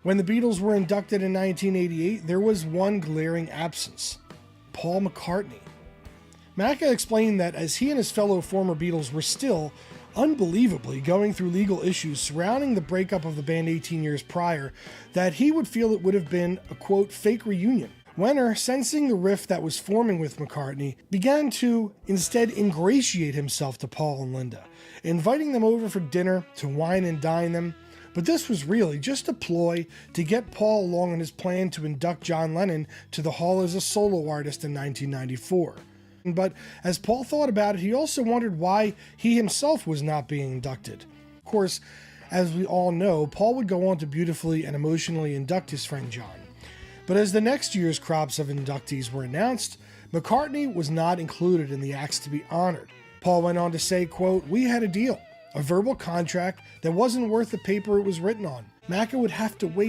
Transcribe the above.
When the Beatles were inducted in 1988, there was one glaring absence: Paul McCartney. Macca explained that as he and his fellow former Beatles were still, unbelievably, going through legal issues surrounding the breakup of the band 18 years prior, that he would feel it would have been a, quote, fake reunion. Wenner, sensing the rift that was forming with McCartney, began to instead ingratiate himself to Paul and Linda, inviting them over for dinner to wine and dine them. But this was really just a ploy to get Paul along on his plan to induct John Lennon to the Hall as a solo artist in 1994. But as Paul thought about it, he also wondered why he himself was not being inducted. Of course, as we all know, Paul would go on to beautifully and emotionally induct his friend John. But as the next year's crops of inductees were announced, McCartney was not included in the acts to be honored. Paul went on to say, quote, "We had a deal, a verbal contract that wasn't worth the paper it was written on. Macca would have to wait